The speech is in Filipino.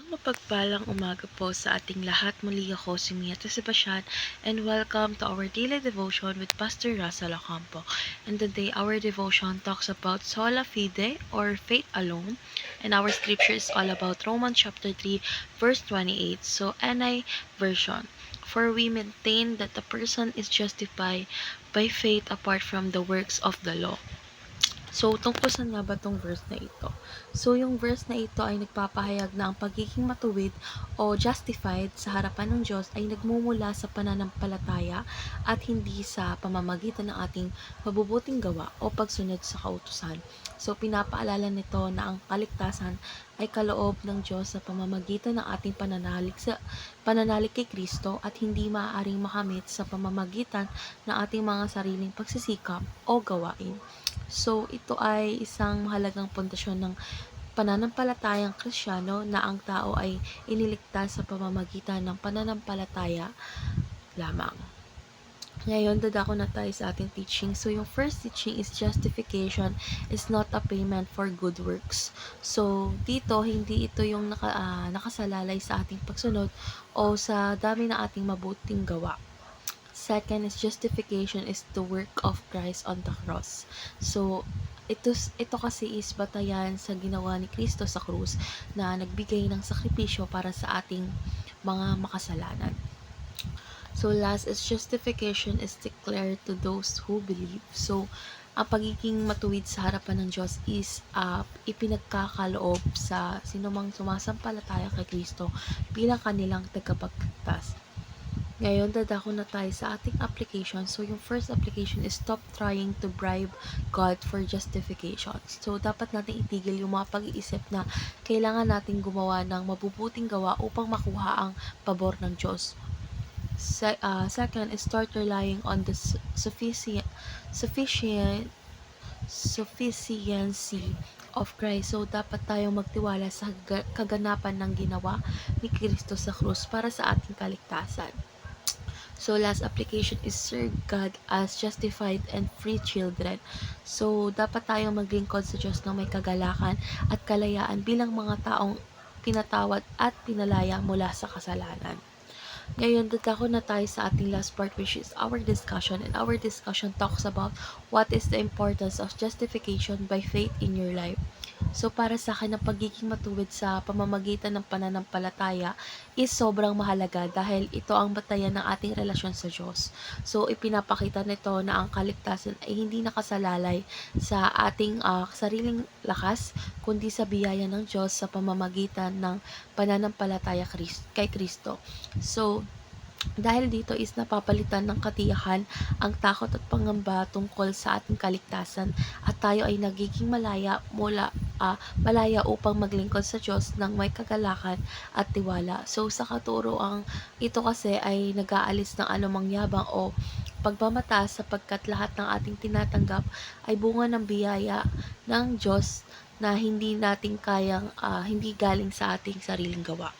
Mapagpalang umaga po sa ating lahat. Muli ako si Mia Sebastian and welcome to our daily devotion with Pastor Russell Ocampo. And today our devotion talks about sola fide or faith alone, and our scripture is all about Romans chapter 3 verse 28. So NI version. For we maintain that the person is justified by faith apart from the works of the law. So, tungkol saan nga ba tong verse na ito? So, yung verse na ito ay nagpapahayag na ang pagiging matuwid o justified sa harapan ng Diyos ay nagmumula sa pananampalataya at hindi sa pamamagitan ng ating mabubuting gawa o pagsunod sa kautusan. So, pinapaalala nito na ang kaligtasan ay kaloob ng Diyos sa pamamagitan ng ating pananalig kay Kristo at hindi maaaring makamit sa pamamagitan ng ating mga sariling pagsisikap o gawain. So, ito ay isang mahalagang pundasyon ng pananampalatayang Kristiyano na ang tao ay iniligtas sa pamamagitan ng pananampalataya lamang. Ngayon, dadako na tayo sa ating teaching. So, yung first teaching is justification is not a payment for good works. So, dito, hindi ito yung nakasalalay sa ating pagsunod o sa dami na ating mabuting gawa. Second is justification is the work of Christ on the cross. So, ito kasi is batayan sa ginawa ni Kristo sa krus na nagbigay ng sakripisyo para sa ating mga makasalanan. So, last is justification is declared to those who believe. So, ang pagiging matuwid sa harapan ng Diyos is ipinagkakaloob sa sinumang sumasampalataya kay Kristo bilang kanilang tagapagligtas. Ngayon, dadako na tayo sa ating application. So, yung first application is stop trying to bribe God for justification. So, dapat natin itigil yung mga pag-iisip na kailangan natin gumawa ng mabubuting gawa upang makuha ang pabor ng Diyos. Second is start relying on the sufficiency of Christ. So, dapat tayong magtiwala sa kaganapan ng ginawa ni Kristo sa krus para sa ating kaligtasan. So, last application is serve God as justified and free children. So, dapat tayong maglingkod sa Diyos ng may kagalakan at kalayaan bilang mga taong pinatawad at pinalaya mula sa kasalanan. Ngayon, dadako na tayo sa ating last part, which is our discussion. And our discussion talks about what is the importance of justification by faith in your life. So, para sa akin, ang pagiging matuwid sa pamamagitan ng pananampalataya is sobrang mahalaga dahil ito ang batayan ng ating relasyon sa Diyos. So, ipinapakita nito na ang kaligtasan ay hindi nakasalalay sa ating sariling lakas, kundi sa biyaya ng Diyos sa pamamagitan ng pananampalataya kay Kristo. So, dahil dito is napapalitan ng katiyakan ang takot at pangamba tungkol sa ating kaligtasan at tayo ay nagiging malaya upang maglingkod sa Diyos ng may kagalakan at tiwala. So, sa katuroang ito kasi ay nag-aalis ng anumang yabang o pagmamataas sapagkat lahat ng ating tinatanggap ay bunga ng biyaya ng Diyos na hindi natin kayang hindi galing sa ating sariling gawa.